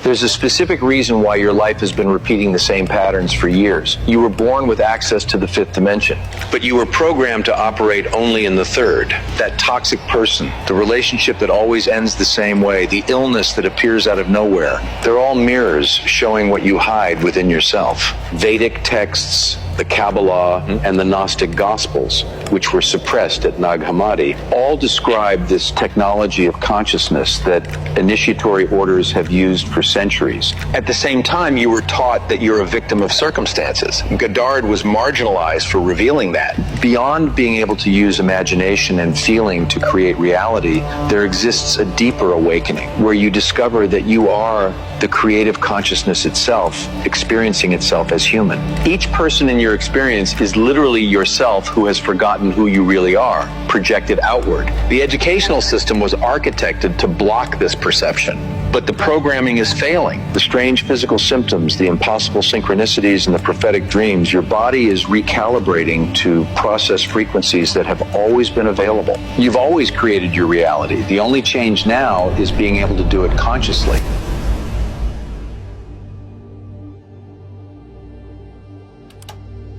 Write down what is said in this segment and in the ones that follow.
There's a specific reason why your life has been repeating the same patterns for years. You were born with access to the fifth dimension, but you were programmed to operate only in the third. That toxic person, the relationship that always ends the same way, the illness that appears out of nowhere, they're all mirrors showing what you hide within yourself. Vedic texts, the Kabbalah, and the Gnostic Gospels, which were suppressed at Nag Hammadi, all describe this technology of consciousness that initiatory orders have used for centuries. At the same time, you were taught that you're a victim of circumstances. Godard was marginalized for revealing that. Beyond being able to use imagination and feeling to create reality, there exists a deeper awakening where you discover that you are the creative consciousness itself, experiencing itself as human. Each person in your experience is literally yourself who has forgotten who you really are, projected outward. The educational system was architected to block this perception, but the programming is failing. The strange physical symptoms, the impossible synchronicities, and the prophetic dreams, your body is recalibrating to process frequencies that have always been available. You've always created your reality. The only change now is being able to do it consciously.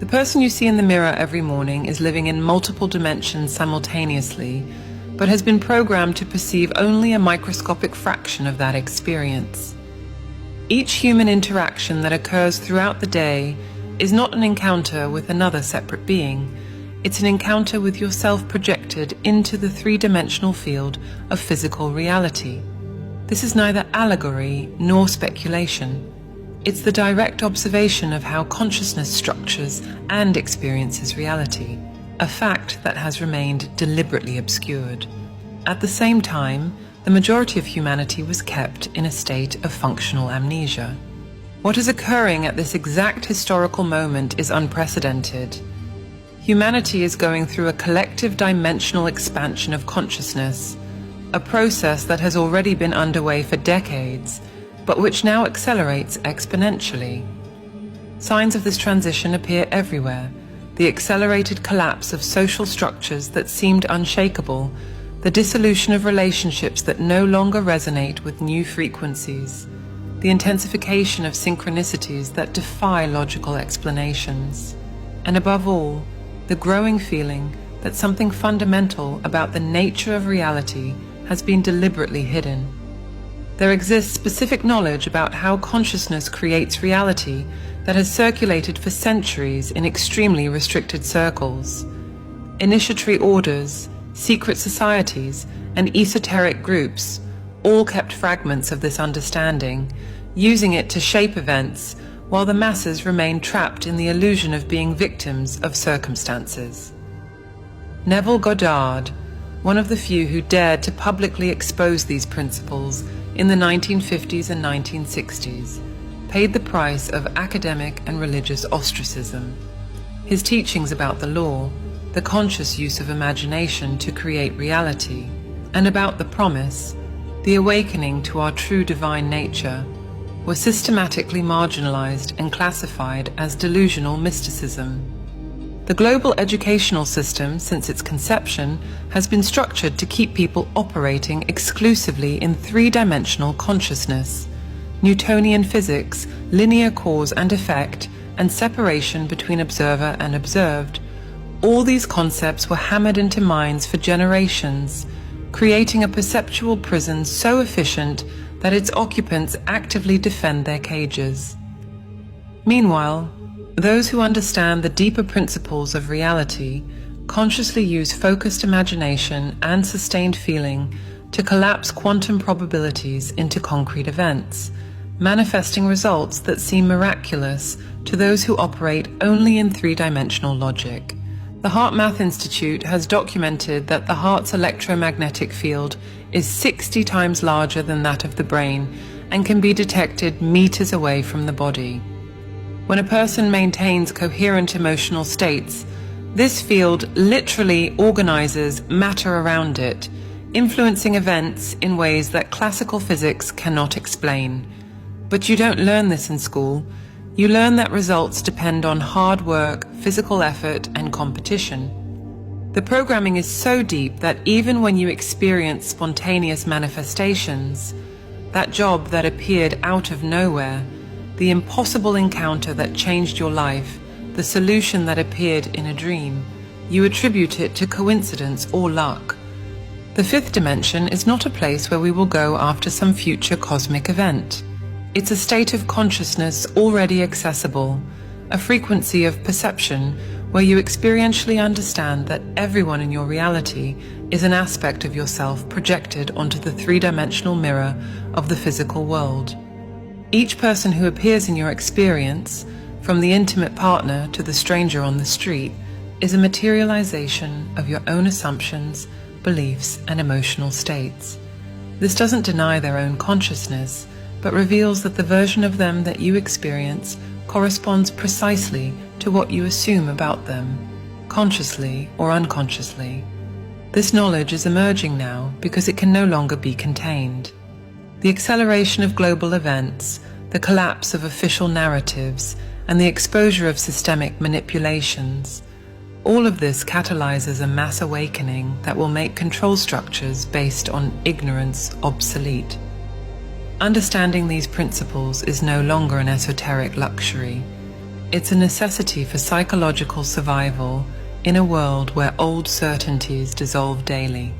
The person you see in the mirror every morning is living in multiple dimensions simultaneously, but has been programmed to perceive only a microscopic fraction of that experience. Each human interaction that occurs throughout the day is not an encounter with another separate being. It's an encounter with yourself projected into the three-dimensional field of physical reality. This is neither allegory nor speculation. It's the direct observation of how consciousness structures and experiences reality, a fact that has remained deliberately obscured. At the same time, the majority of humanity was kept in a state of functional amnesia. What is occurring at this exact historical moment is unprecedented. Humanity is going through a collective dimensional expansion of consciousness, a process that has already been underway for decades, but which now accelerates exponentially. Signs of this transition appear everywhere: the accelerated collapse of social structures that seemed unshakable, the dissolution of relationships that no longer resonate with new frequencies, the intensification of synchronicities that defy logical explanations, and above all, the growing feeling that something fundamental about the nature of reality has been deliberately hidden. There exists specific knowledge about how consciousness creates reality that has circulated for centuries in extremely restricted circles. Initiatory orders, secret societies, and esoteric groups all kept fragments of this understanding, using it to shape events, while the masses remained trapped in the illusion of being victims of circumstances. Neville Goddard, one of the few who dared to publicly expose these principles in the 1950s and 1960s, paid the price of academic and religious ostracism. His teachings about the law, the conscious use of imagination to create reality, and about the promise, the awakening to our true divine nature, were systematically marginalized and classified as delusional mysticism. The global educational system, since its conception, has been structured to keep people operating exclusively in three-dimensional consciousness: Newtonian physics, linear cause and effect, and separation between observer and observed. All these concepts were hammered into minds for generations, creating a perceptual prison so efficient that its occupants actively defend their cages. Meanwhile, those who understand the deeper principles of reality consciously use focused imagination and sustained feeling to collapse quantum probabilities into concrete events, manifesting results that seem miraculous to those who operate only in three-dimensional logic. The HeartMath Institute has documented that the heart's electromagnetic field is 60 times larger than that of the brain and can be detected meters away from the body. When a person maintains coherent emotional states, this field literally organizes matter around it, influencing events in ways that classical physics cannot explain. But you don't learn this in school. You learn that results depend on hard work, physical effort, and competition. The programming is so deep that even when you experience spontaneous manifestations, that job that appeared out of nowhere, the impossible encounter that changed your life, the solution that appeared in a dream, you attribute it to coincidence or luck. The fifth dimension is not a place where we will go after some future cosmic event. It's a state of consciousness already accessible, a frequency of perception where you experientially understand that everyone in your reality is an aspect of yourself projected onto the three-dimensional mirror of the physical world. Each person who appears in your experience, from the intimate partner to the stranger on the street, is a materialization of your own assumptions, beliefs, and emotional states. This doesn't deny their own consciousness, but reveals that the version of them that you experience corresponds precisely to what you assume about them, consciously or unconsciously. This knowledge is emerging now because it can no longer be contained. The acceleration of global events, the collapse of official narratives, and the exposure of systemic manipulations, all of this catalyzes a mass awakening that will make control structures based on ignorance obsolete. Understanding these principles is no longer an esoteric luxury. It's a necessity for psychological survival in a world where old certainties dissolve daily.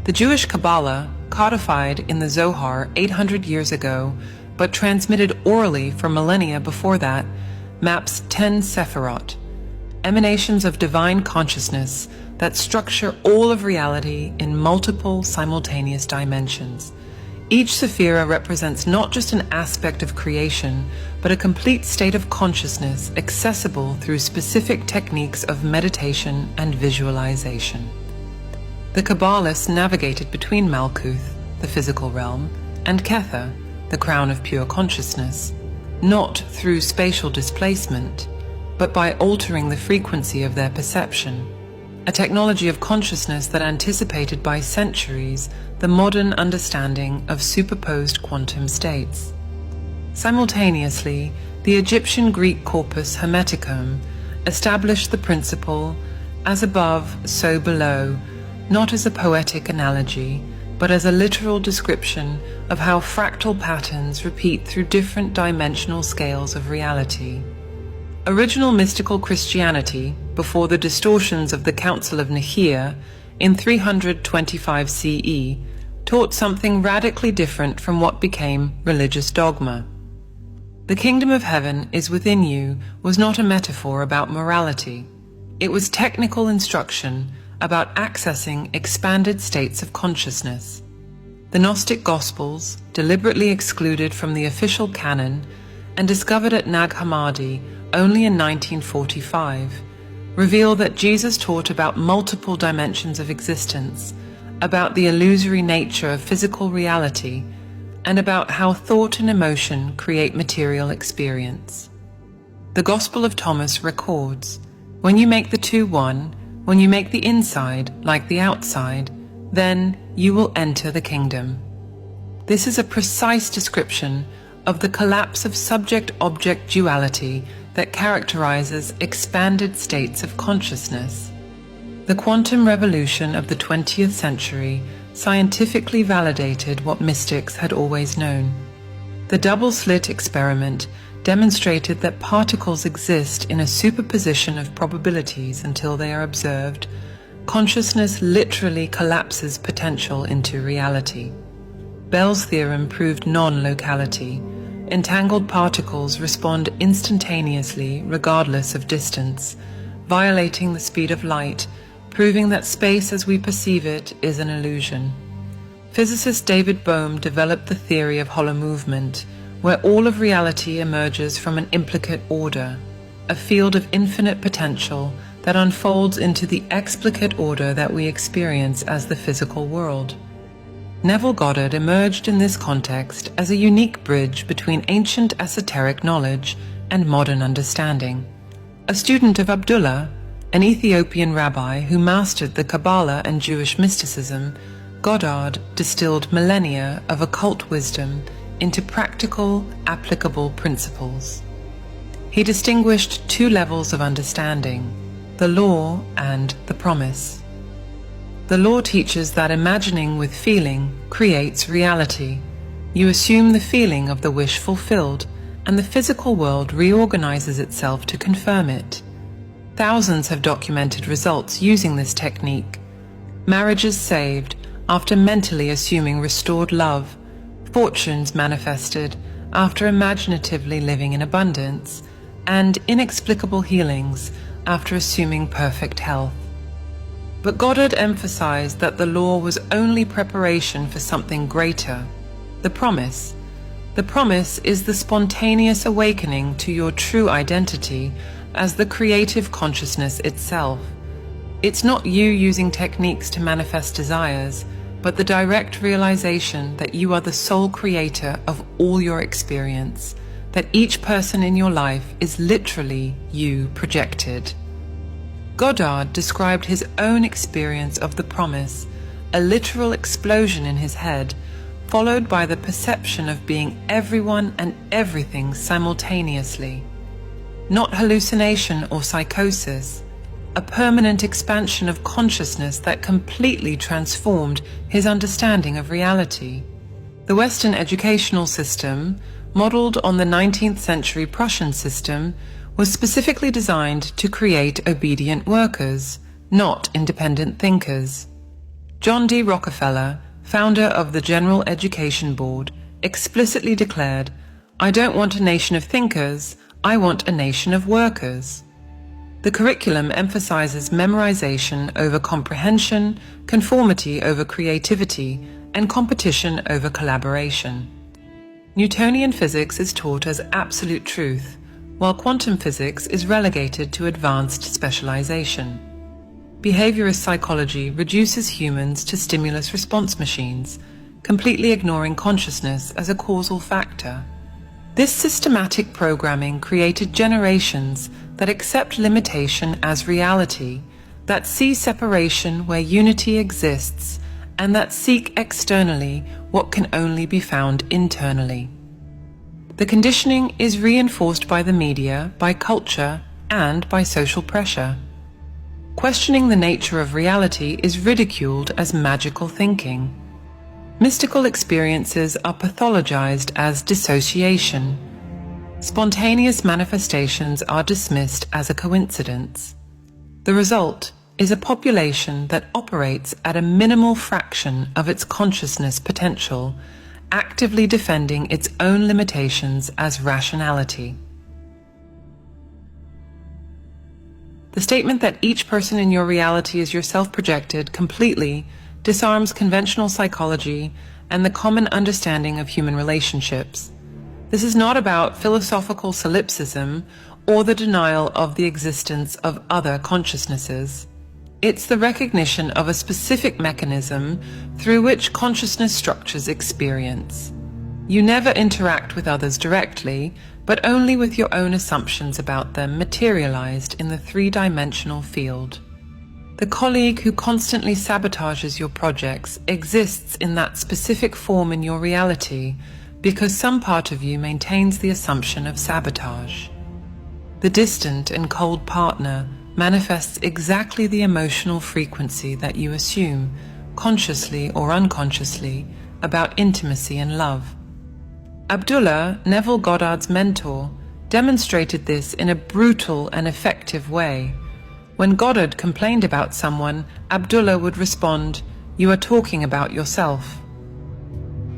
The Jewish Kabbalah, codified in the Zohar 800 years ago, but transmitted orally for millennia before that, maps 10 Sephirot, emanations of divine consciousness that structure all of reality in multiple simultaneous dimensions. Each Sephira represents not just an aspect of creation, but a complete state of consciousness accessible through specific techniques of meditation and visualization. The Kabbalists navigated between Malkuth, the physical realm, and Kether, the crown of pure consciousness, not through spatial displacement, but by altering the frequency of their perception, a technology of consciousness that anticipated by centuries the modern understanding of superposed quantum states. Simultaneously, the Egyptian-Greek corpus hermeticum established the principle, as above, so below, not as a poetic analogy, but as a literal description of how fractal patterns repeat through different dimensional scales of reality. Original mystical Christianity, before the distortions of the Council of Nicaea in 325 CE, taught something radically different from what became religious dogma. The kingdom of heaven is within you was not a metaphor about morality. It was technical instruction about accessing expanded states of consciousness. The Gnostic Gospels, deliberately excluded from the official canon and discovered at Nag Hammadi only in 1945, reveal that Jesus taught about multiple dimensions of existence, about the illusory nature of physical reality, and about how thought and emotion create material experience. The Gospel of Thomas records, when you make the two one, when you make the inside like the outside, then you will enter the kingdom. This is a precise description of the collapse of subject-object duality that characterizes expanded states of consciousness. The quantum revolution of the 20th century scientifically validated what mystics had always known. The double-slit experiment demonstrated that particles exist in a superposition of probabilities until they are observed. Consciousness literally collapses potential into reality. Bell's theorem proved non-locality. Entangled particles respond instantaneously regardless of distance, violating the speed of light, proving that space as we perceive it is an illusion. Physicist David Bohm developed the theory of hollow movement, where all of reality emerges from an implicate order, a field of infinite potential that unfolds into the explicate order that we experience as the physical world. Neville Goddard emerged in this context as a unique bridge between ancient esoteric knowledge and modern understanding. A student of Abdullah, an Ethiopian rabbi who mastered the Kabbalah and Jewish mysticism, Goddard distilled millennia of occult wisdom into practical, applicable principles. He distinguished two levels of understanding, the law and the promise. The law teaches that imagining with feeling creates reality. You assume the feeling of the wish fulfilled, and the physical world reorganizes itself to confirm it. Thousands have documented results using this technique. Marriages saved after mentally assuming restored love, fortunes manifested after imaginatively living in abundance, and inexplicable healings after assuming perfect health. But Goddard emphasized that the law was only preparation for something greater, the promise. The promise is the spontaneous awakening to your true identity as the creative consciousness itself. It's not you using techniques to manifest desires, but the direct realization that you are the sole creator of all your experience, that each person in your life is literally you projected. Goddard described his own experience of the promise, a literal explosion in his head, followed by the perception of being everyone and everything simultaneously. Not hallucination or psychosis, a permanent expansion of consciousness that completely transformed his understanding of reality. The Western educational system, modeled on the 19th century Prussian system, was specifically designed to create obedient workers, not independent thinkers. John D. Rockefeller, founder of the General Education Board, explicitly declared, "I don't want a nation of thinkers, I want a nation of workers." The curriculum emphasizes memorization over comprehension, conformity over creativity, and competition over collaboration. Newtonian physics is taught as absolute truth, while quantum physics is relegated to advanced specialization. Behaviorist psychology reduces humans to stimulus response machines, completely ignoring consciousness as a causal factor. This systematic programming created generations that accept limitation as reality, that see separation where unity exists, and that seek externally what can only be found internally. The conditioning is reinforced by the media, by culture, and by social pressure. Questioning the nature of reality is ridiculed as magical thinking. Mystical experiences are pathologized as dissociation. Spontaneous manifestations are dismissed as a coincidence. The result is a population that operates at a minimal fraction of its consciousness potential, actively defending its own limitations as rationality. The statement that each person in your reality is yourself projected completely disarms conventional psychology and the common understanding of human relationships. This is not about philosophical solipsism or the denial of the existence of other consciousnesses. It's the recognition of a specific mechanism through which consciousness structures experience. You never interact with others directly, but only with your own assumptions about them materialized in the three-dimensional field. The colleague who constantly sabotages your projects exists in that specific form in your reality because some part of you maintains the assumption of sabotage. The distant and cold partner manifests exactly the emotional frequency that you assume, consciously or unconsciously, about intimacy and love. Abdullah, Neville Goddard's mentor, demonstrated this in a brutal and effective way. When Goddard complained about someone, Abdullah would respond, "You are talking about yourself."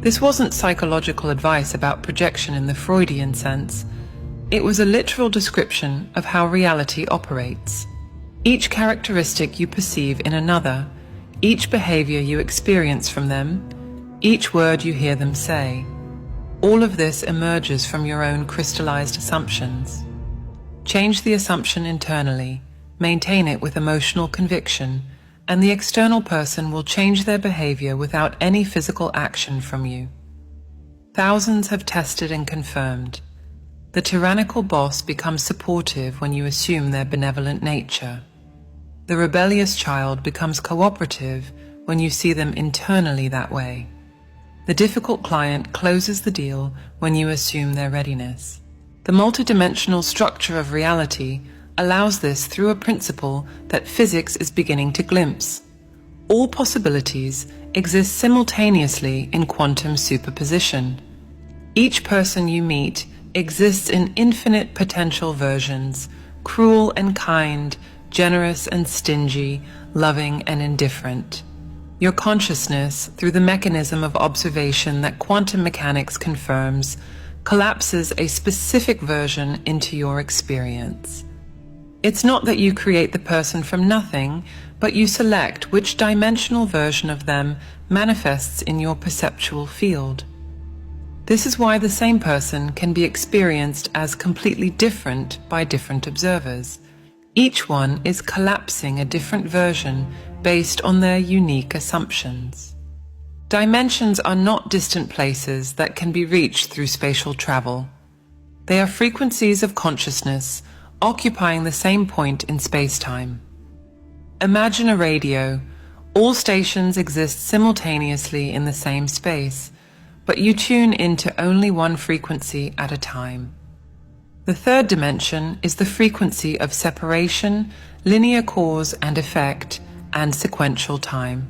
This wasn't psychological advice about projection in the Freudian sense. It was a literal description of how reality operates. Each characteristic you perceive in another, each behavior you experience from them, each word you hear them say, all of this emerges from your own crystallized assumptions. Change the assumption internally, maintain it with emotional conviction, and the external person will change their behavior without any physical action from you. Thousands have tested and confirmed. The tyrannical boss becomes supportive when you assume their benevolent nature. The rebellious child becomes cooperative when you see them internally that way. The difficult client closes the deal when you assume their readiness. The multidimensional structure of reality allows this through a principle that physics is beginning to glimpse. all possibilities exist simultaneously in quantum superposition. Each person you meet exists in infinite potential versions, cruel and kind, generous and stingy, loving and indifferent. Your consciousness, through the mechanism of observation that quantum mechanics confirms, collapses a specific version into your experience. It's not that you create the person from nothing, but you select which dimensional version of them manifests in your perceptual field. This is why the same person can be experienced as completely different by different observers. Each one is collapsing a different version based on their unique assumptions. Dimensions are not distant places that can be reached through spatial travel. They are frequencies of consciousness occupying the same point in space-time. Imagine a radio. All stations exist simultaneously in the same space, but you tune into only one frequency at a time. The third dimension is the frequency of separation, linear cause and effect, and sequential time.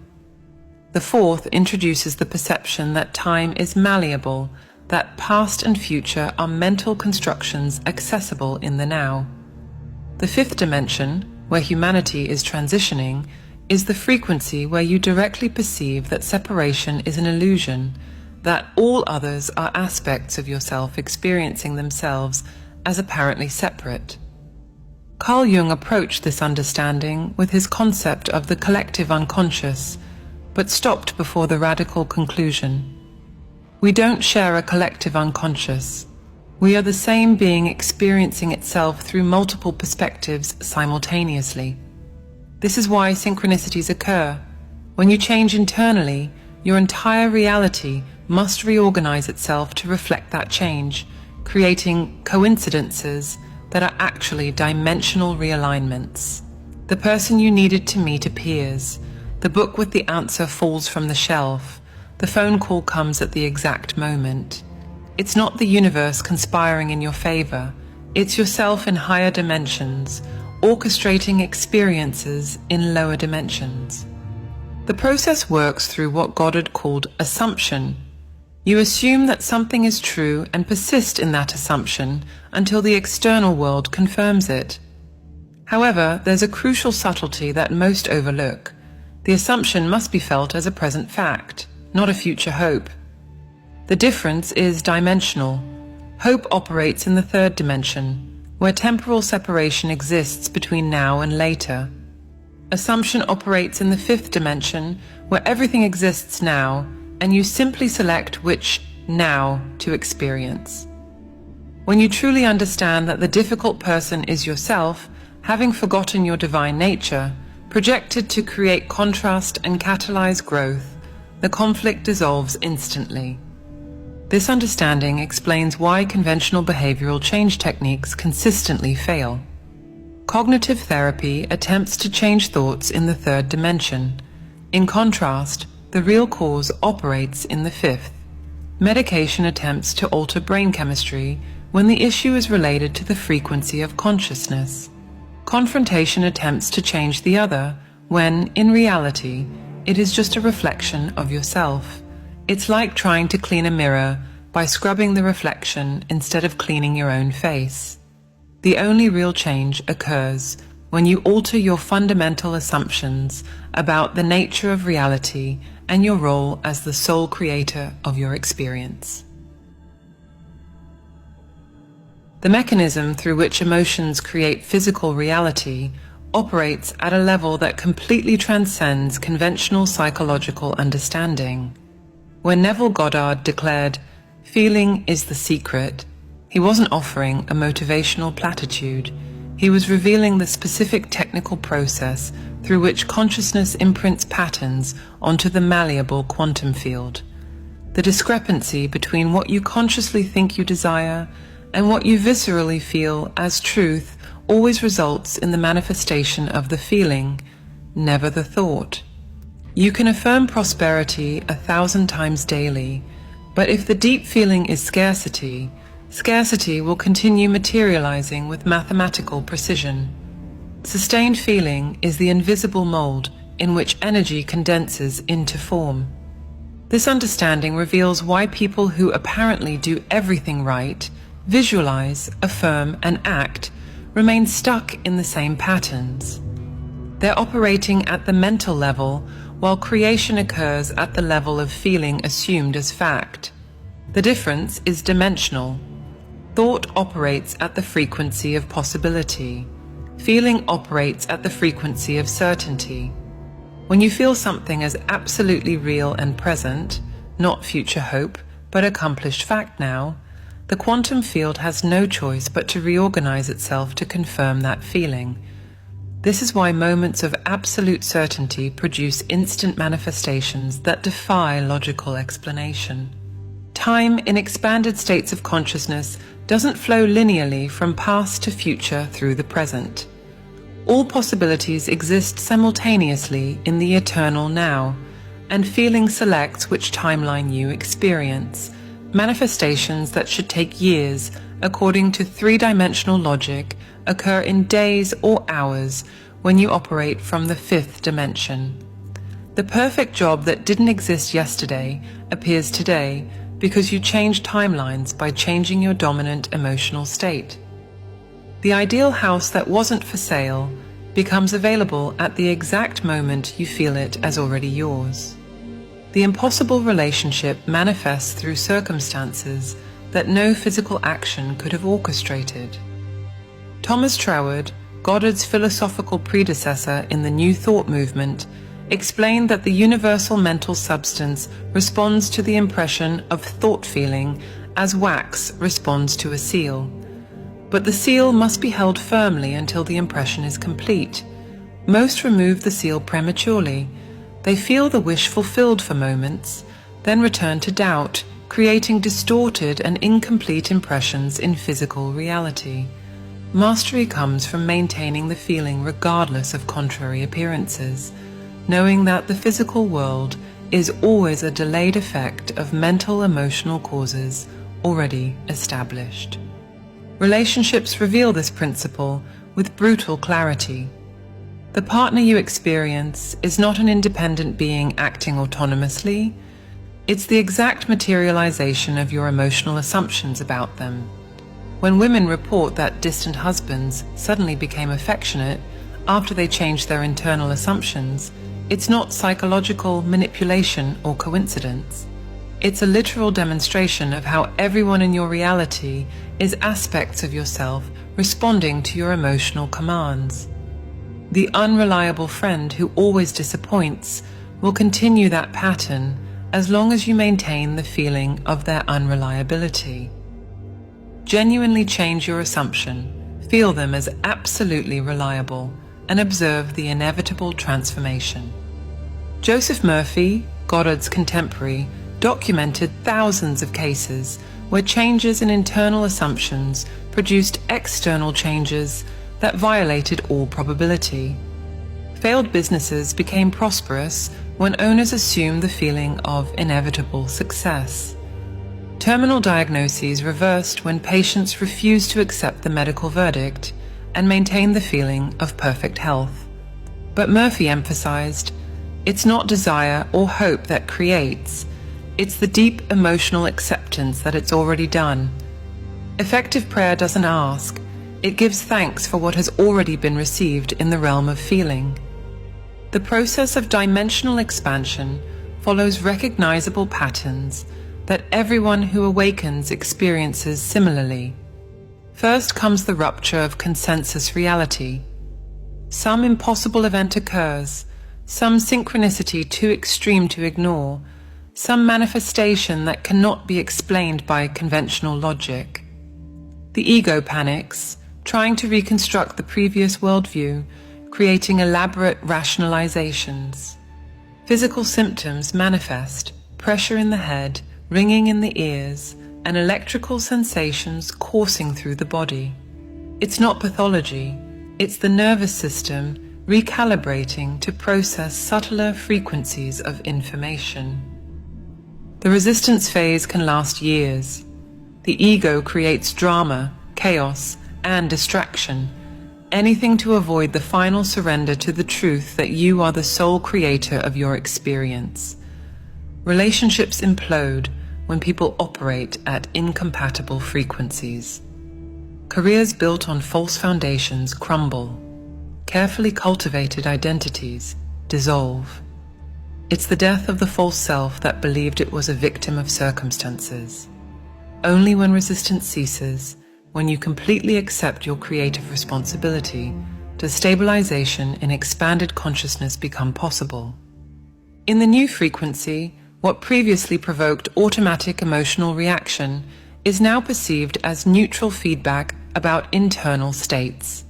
The fourth introduces the perception that time is malleable, that past and future are mental constructions accessible in the now. The fifth dimension, where humanity is transitioning, is the frequency where you directly perceive that separation is an illusion, that all others are aspects of yourself experiencing themselves as apparently separate. Carl Jung approached this understanding with his concept of the collective unconscious, but stopped before the radical conclusion. We don't share a collective unconscious. We are the same being experiencing itself through multiple perspectives simultaneously. This is why synchronicities occur. When you change internally, your entire reality must reorganize itself to reflect that change, creating coincidences that are actually dimensional realignments. The person you needed to meet appears. The book with the answer falls from the shelf. The phone call comes at the exact moment. It's not the universe conspiring in your favor. It's yourself in higher dimensions, orchestrating experiences in lower dimensions. The process works through what Goddard called assumption. You assume that something is true and persist in that assumption until the external world confirms it. However, there's a crucial subtlety that most overlook. The assumption must be felt as a present fact, not a future hope. The difference is dimensional. Hope operates in the third dimension, where temporal separation exists between now and later. Assumption operates in the fifth dimension, where everything exists now, and you simply select which now to experience. When you truly understand that the difficult person is yourself, having forgotten your divine nature, projected to create contrast and catalyze growth, the conflict dissolves instantly. This understanding explains why conventional behavioral change techniques consistently fail. Cognitive therapy attempts to change thoughts in the third dimension. In contrast, the real cause operates in the fifth. Medication attempts to alter brain chemistry when the issue is related to the frequency of consciousness. Confrontation attempts to change the other when, in reality, it is just a reflection of yourself. It's like trying to clean a mirror by scrubbing the reflection instead of cleaning your own face. The only real change occurs when you alter your fundamental assumptions about the nature of reality and your role as the sole creator of your experience. The mechanism through which emotions create physical reality operates at a level that completely transcends conventional psychological understanding. When Neville Goddard declared, "Feeling is the secret," he wasn't offering a motivational platitude. He was revealing the specific technical process through which consciousness imprints patterns onto the malleable quantum field. The discrepancy between what you consciously think you desire and what you viscerally feel as truth always results in the manifestation of the feeling, never the thought. You can affirm prosperity 1,000 times daily, but if the deep feeling is scarcity, scarcity will continue materializing with mathematical precision. Sustained feeling is the invisible mold in which energy condenses into form. This understanding reveals why people who apparently do everything right, visualize, affirm, and act remain stuck in the same patterns. They're operating at the mental level while creation occurs at the level of feeling assumed as fact. The difference is dimensional. Thought operates at the frequency of possibility. Feeling operates at the frequency of certainty. When you feel something as absolutely real and present, not future hope, but accomplished fact now, the quantum field has no choice but to reorganize itself to confirm that feeling. This is why moments of absolute certainty produce instant manifestations that defy logical explanation. Time in expanded states of consciousness doesn't flow linearly from past to future through the present. All possibilities exist simultaneously in the eternal now, and feeling selects which timeline you experience. Manifestations that should take years, according to three-dimensional logic, occur in days or hours when you operate from the fifth dimension. The perfect job that didn't exist yesterday appears today because you changed timelines by changing your dominant emotional state. The ideal house that wasn't for sale becomes available at the exact moment you feel it as already yours. The impossible relationship manifests through circumstances that no physical action could have orchestrated. Thomas Troward, Goddard's philosophical predecessor in the New Thought movement, explained that the universal mental substance responds to the impression of thought feeling as wax responds to a seal. But the seal must be held firmly until the impression is complete. Most remove the seal prematurely. They feel the wish fulfilled for moments, then return to doubt, creating distorted and incomplete impressions in physical reality. Mastery comes from maintaining the feeling regardless of contrary appearances, knowing that the physical world is always a delayed effect of mental emotional causes already established. Relationships reveal this principle with brutal clarity. The partner you experience is not an independent being acting autonomously. It's the exact materialization of your emotional assumptions about them. When women report that distant husbands suddenly became affectionate after they changed their internal assumptions, it's not psychological manipulation or coincidence. It's a literal demonstration of how everyone in your reality is aspects of yourself responding to your emotional commands. The unreliable friend who always disappoints will continue that pattern as long as you maintain the feeling of their unreliability. Genuinely change your assumption, feel them as absolutely reliable, and observe the inevitable transformation. Joseph Murphy, Goddard's contemporary, documented thousands of cases where changes in internal assumptions produced external changes that violated all probability. Failed businesses became prosperous when owners assumed the feeling of inevitable success. Terminal diagnoses reversed when patients refused to accept the medical verdict and maintained the feeling of perfect health. But Murphy emphasized, it's not desire or hope that creates, it's the deep emotional acceptance that it's already done. Effective prayer doesn't ask, it gives thanks for what has already been received in the realm of feeling. The process of dimensional expansion follows recognizable patterns that everyone who awakens experiences similarly. First comes the rupture of consensus reality. Some impossible event occurs, some synchronicity too extreme to ignore, some manifestation that cannot be explained by conventional logic. The ego panics, trying to reconstruct the previous worldview, creating elaborate rationalizations. Physical symptoms manifest, pressure in the head, ringing in the ears, and electrical sensations coursing through the body. It's not pathology, it's the nervous system recalibrating to process subtler frequencies of information. The resistance phase can last years. The ego creates drama, chaos, and distraction, anything to avoid the final surrender to the truth that you are the sole creator of your experience. Relationships implode when people operate at incompatible frequencies. Careers built on false foundations crumble. Carefully cultivated identities dissolve. It's the death of the false self that believed it was a victim of circumstances. Only when resistance ceases, when you completely accept your creative responsibility, does stabilization in expanded consciousness become possible. In the new frequency, what previously provoked automatic emotional reaction is now perceived as neutral feedback about internal states.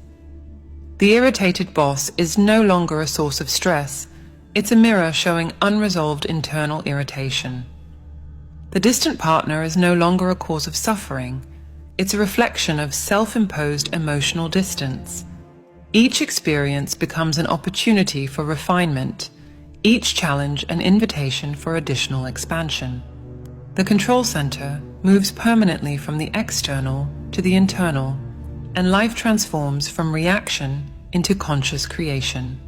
The irritated boss is no longer a source of stress. It's a mirror showing unresolved internal irritation. The distant partner is no longer a cause of suffering. It's a reflection of self-imposed emotional distance. Each experience becomes an opportunity for refinement, each challenge an invitation for additional expansion. The control center moves permanently from the external to the internal, and life transforms from reaction into conscious creation.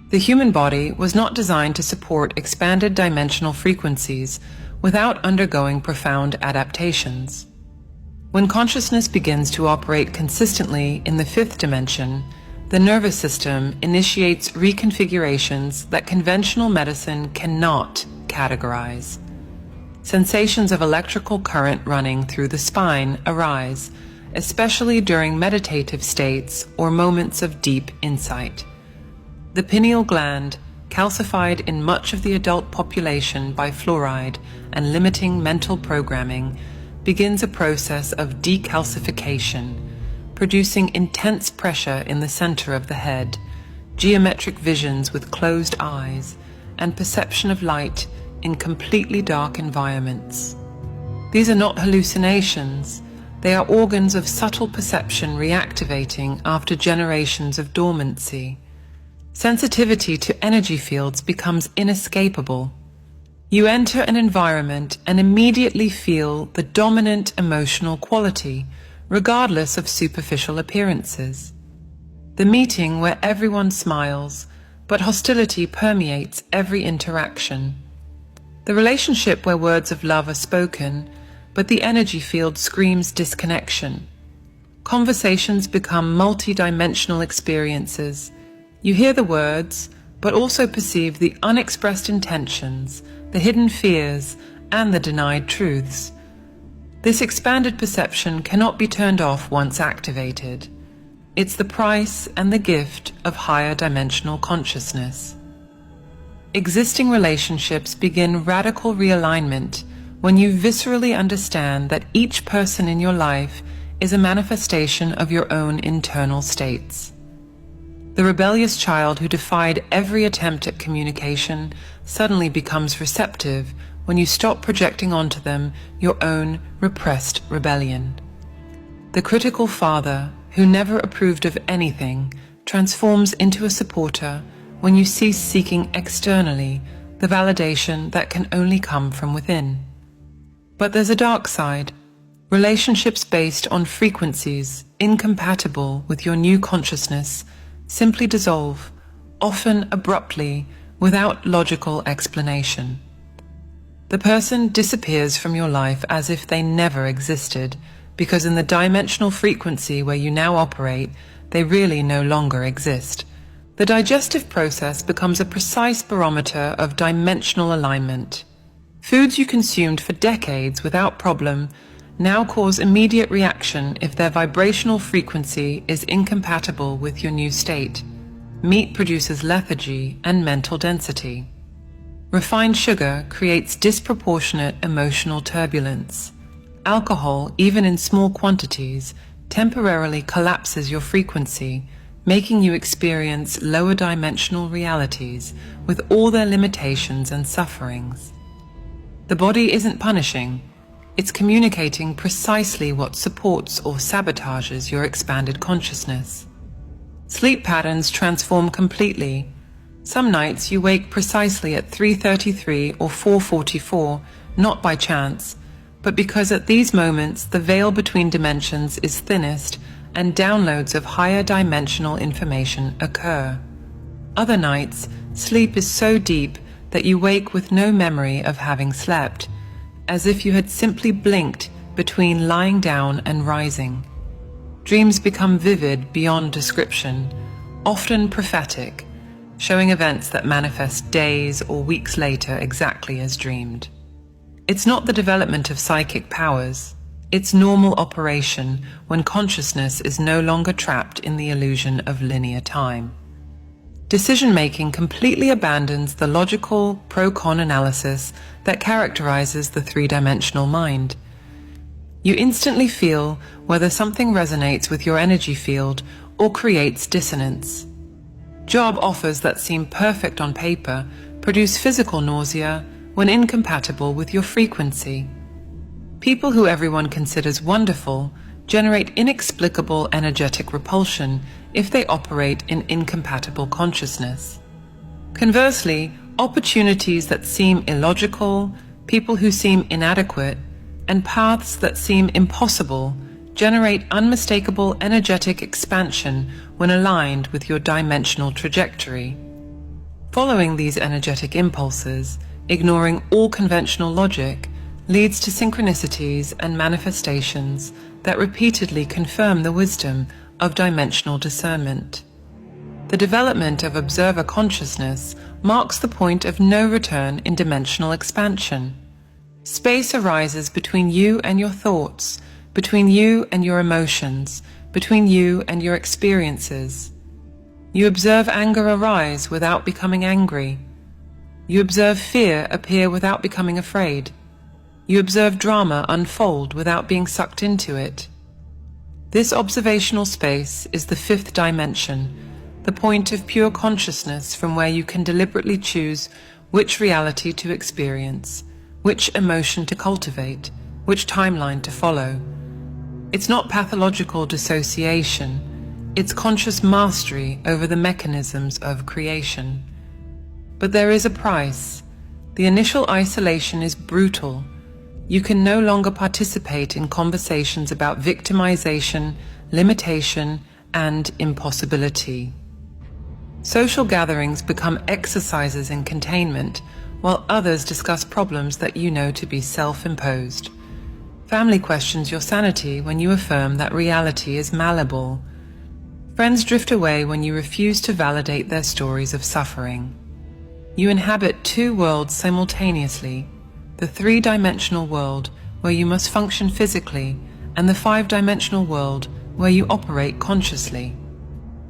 The human body was not designed to support expanded dimensional frequencies without undergoing profound adaptations. When consciousness begins to operate consistently in the fifth dimension, the nervous system initiates reconfigurations that conventional medicine cannot categorize. Sensations of electrical current running through the spine arise, especially during meditative states or moments of deep insight. The pineal gland, calcified in much of the adult population by fluoride and limiting mental programming, begins a process of decalcification, producing intense pressure in the center of the head, geometric visions with closed eyes, and perception of light in completely dark environments. These are not hallucinations. They are organs of subtle perception reactivating after generations of dormancy. Sensitivity to energy fields becomes inescapable. You enter an environment and immediately feel the dominant emotional quality, regardless of superficial appearances. The meeting where everyone smiles, but hostility permeates every interaction. The relationship where words of love are spoken, but the energy field screams disconnection. Conversations become multi-dimensional experiences. You hear the words, but also perceive the unexpressed intentions, the hidden fears, and the denied truths. This expanded perception cannot be turned off once activated. It's the price and the gift of higher dimensional consciousness. Existing relationships begin radical realignment when you viscerally understand that each person in your life is a manifestation of your own internal states. The rebellious child who defied every attempt at communication suddenly becomes receptive when you stop projecting onto them your own repressed rebellion. The critical father who never approved of anything transforms into a supporter when you cease seeking externally the validation that can only come from within. But there's a dark side. Relationships based on frequencies incompatible with your new consciousness simply dissolve, often abruptly, without logical explanation. The person disappears from your life as if they never existed, because in the dimensional frequency where you now operate, they really no longer exist. The digestive process becomes a precise barometer of dimensional alignment. Foods you consumed for decades without problem now cause immediate reaction if their vibrational frequency is incompatible with your new state. Meat produces lethargy and mental density. Refined sugar creates disproportionate emotional turbulence. Alcohol, even in small quantities, temporarily collapses your frequency, making you experience lower dimensional realities with all their limitations and sufferings. The body isn't punishing. It's communicating precisely what supports or sabotages your expanded consciousness. Sleep patterns transform completely. Some nights you wake precisely at 3:33 or 4:44, not by chance, but because at these moments the veil between dimensions is thinnest and downloads of higher dimensional information occur. Other nights, sleep is so deep that you wake with no memory of having slept, as if you had simply blinked between lying down and rising. Dreams become vivid beyond description, often prophetic, showing events that manifest days or weeks later exactly as dreamed. It's not the development of psychic powers, it's normal operation when consciousness is no longer trapped in the illusion of linear time. Decision-making completely abandons the logical pro-con analysis that characterizes the three-dimensional mind. You instantly feel whether something resonates with your energy field or creates dissonance. Job offers that seem perfect on paper produce physical nausea when incompatible with your frequency. People who everyone considers wonderful generate inexplicable energetic repulsion if they operate in incompatible consciousness. Conversely, opportunities that seem illogical, people who seem inadequate, and paths that seem impossible generate unmistakable energetic expansion when aligned with your dimensional trajectory. Following these energetic impulses, ignoring all conventional logic, leads to synchronicities and manifestations that repeatedly confirm the wisdom of dimensional discernment. The development of observer consciousness marks the point of no return in dimensional expansion. Space arises between you and your thoughts, between you and your emotions, between you and your experiences. You observe anger arise without becoming angry. You observe fear appear without becoming afraid. You observe drama unfold without being sucked into it. This observational space is the fifth dimension, the point of pure consciousness from where you can deliberately choose which reality to experience, which emotion to cultivate, which timeline to follow. It's not pathological dissociation, it's conscious mastery over the mechanisms of creation. But there is a price. The initial isolation is brutal. You can no longer participate in conversations about victimization, limitation, and impossibility. Social gatherings become exercises in containment, while others discuss problems that you know to be self-imposed. Family questions your sanity when you affirm that reality is malleable. Friends drift away when you refuse to validate their stories of suffering. You inhabit two worlds simultaneously, the three-dimensional world where you must function physically, and the five-dimensional world where you operate consciously.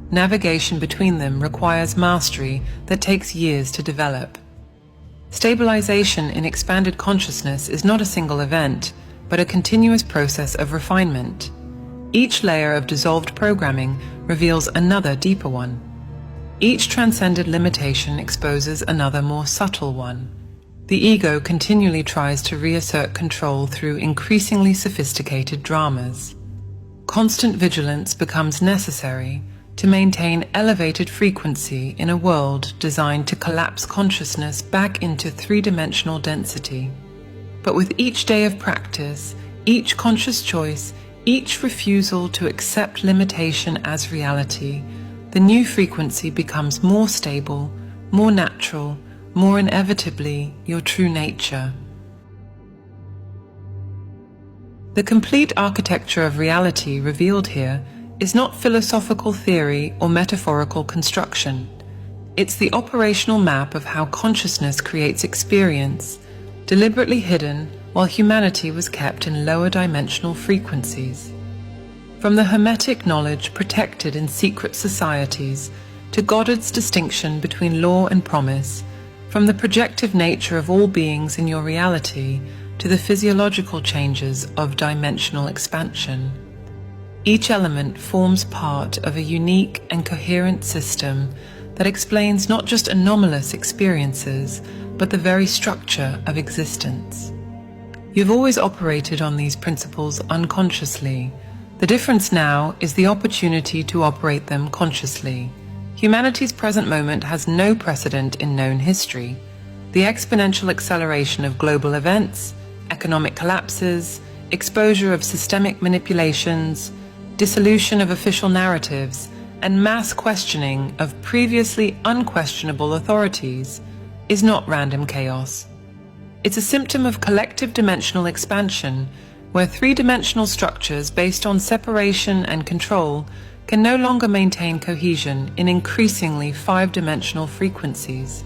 Navigation between them requires mastery that takes years to develop. Stabilization in expanded consciousness is not a single event, but a continuous process of refinement. Each layer of dissolved programming reveals another deeper one. Each transcended limitation exposes another more subtle one. The ego continually tries to reassert control through increasingly sophisticated dramas. Constant vigilance becomes necessary to maintain elevated frequency in a world designed to collapse consciousness back into three-dimensional density. But with each day of practice, each conscious choice, each refusal to accept limitation as reality, the new frequency becomes more stable, more natural, more inevitably your true nature. The complete architecture of reality revealed here is not philosophical theory or metaphorical construction. It's the operational map of how consciousness creates experience, deliberately hidden while humanity was kept in lower dimensional frequencies. From the hermetic knowledge protected in secret societies to Goddard's distinction between law and promise, from the projective nature of all beings in your reality to the physiological changes of dimensional expansion. Each element forms part of a unique and coherent system that explains not just anomalous experiences, but the very structure of existence. You've always operated on these principles unconsciously. The difference now is the opportunity to operate them consciously. Humanity's present moment has no precedent in known history. The exponential acceleration of global events, economic collapses, exposure of systemic manipulations, dissolution of official narratives, and mass questioning of previously unquestionable authorities is not random chaos. It's a symptom of collective dimensional expansion, where three-dimensional structures based on separation and control can no longer maintain cohesion in increasingly five-dimensional frequencies.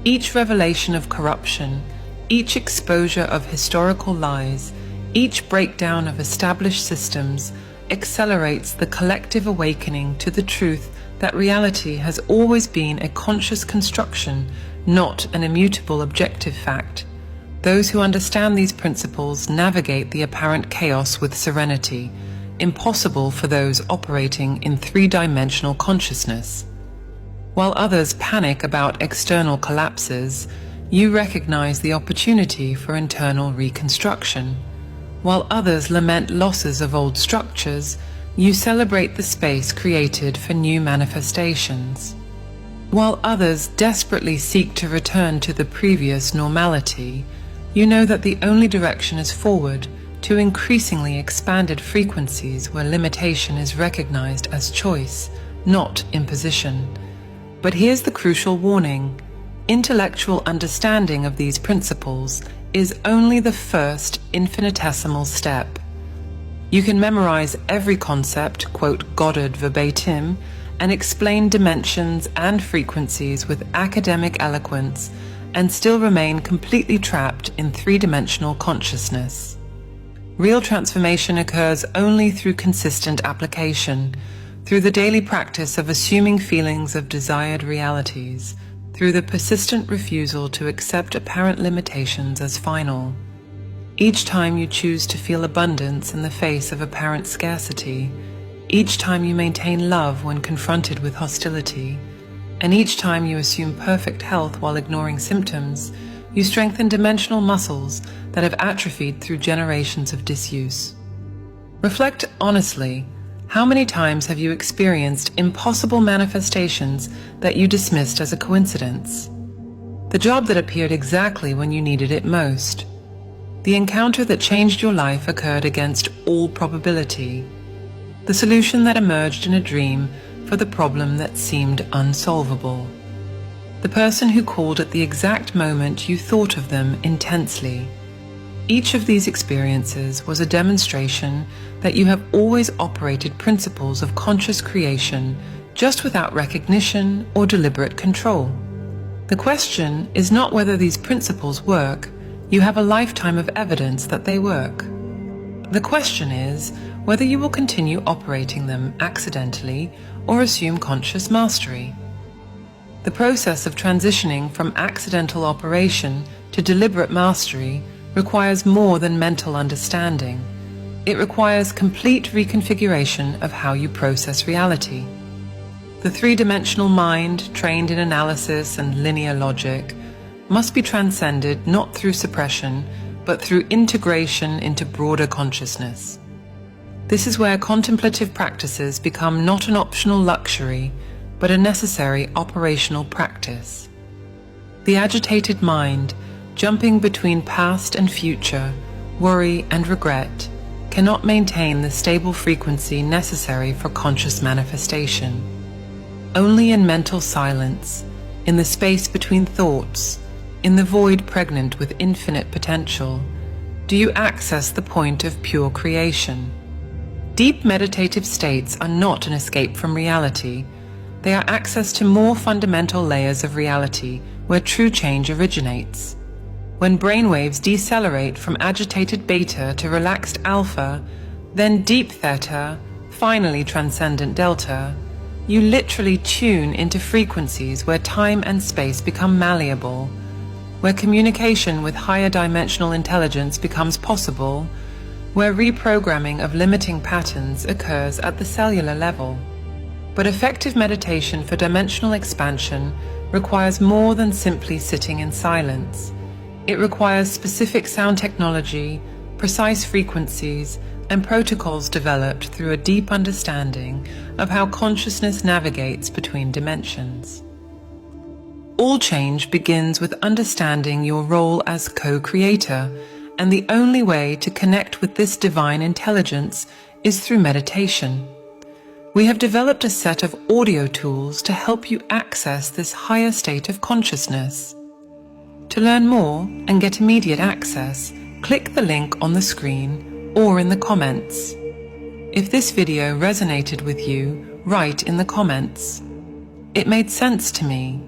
Each revelation of corruption, each exposure of historical lies, each breakdown of established systems accelerates the collective awakening to the truth that reality has always been a conscious construction, not an immutable objective fact. Those who understand these principles navigate the apparent chaos with serenity, impossible for those operating in three-dimensional consciousness. While others panic about external collapses, you recognize the opportunity for internal reconstruction. While others lament losses of old structures, you celebrate the space created for new manifestations. While others desperately seek to return to the previous normality, you know that the only direction is forward to increasingly expanded frequencies where limitation is recognized as choice, not imposition. But here's the crucial warning. Intellectual understanding of these principles is only the first infinitesimal step. You can memorize every concept, quote Goddard verbatim, and explain dimensions and frequencies with academic eloquence and still remain completely trapped in three-dimensional consciousness. Real transformation occurs only through consistent application, through the daily practice of assuming feelings of desired realities, through the persistent refusal to accept apparent limitations as final. Each time you choose to feel abundance in the face of apparent scarcity, each time you maintain love when confronted with hostility, and each time you assume perfect health while ignoring symptoms, you strengthen dimensional muscles that have atrophied through generations of disuse. Reflect honestly. How many times have you experienced impossible manifestations that you dismissed as a coincidence? The job that appeared exactly when you needed it most. The encounter that changed your life occurred against all probability. The solution that emerged in a dream for the problem that seemed unsolvable. The person who called at the exact moment you thought of them intensely. Each of these experiences was a demonstration that you have always operated principles of conscious creation just without recognition or deliberate control. The question is not whether these principles work. You have a lifetime of evidence that they work. The question is whether you will continue operating them accidentally or assume conscious mastery. The process of transitioning from accidental operation to deliberate mastery requires more than mental understanding. It requires complete reconfiguration of how you process reality. The three-dimensional mind, trained in analysis and linear logic, must be transcended not through suppression, but through integration into broader consciousness. This is where contemplative practices become not an optional luxury, but a necessary operational practice. The agitated mind, jumping between past and future, worry and regret, cannot maintain the stable frequency necessary for conscious manifestation. Only in mental silence, in the space between thoughts, in the void pregnant with infinite potential, do you access the point of pure creation. Deep meditative states are not an escape from reality. They are access to more fundamental layers of reality where true change originates. When brainwaves decelerate from agitated beta to relaxed alpha, then deep theta, finally transcendent delta, you literally tune into frequencies where time and space become malleable, where communication with higher dimensional intelligence becomes possible, where reprogramming of limiting patterns occurs at the cellular level. But effective meditation for dimensional expansion requires more than simply sitting in silence. It requires specific sound technology, precise frequencies, and protocols developed through a deep understanding of how consciousness navigates between dimensions. All change begins with understanding your role as co-creator and the only way to connect with this divine intelligence is through meditation. We have developed a set of audio tools to help you access this higher state of consciousness. To learn more and get immediate access, click the link on the screen or in the comments. If this video resonated with you, write in the comments. It made sense to me.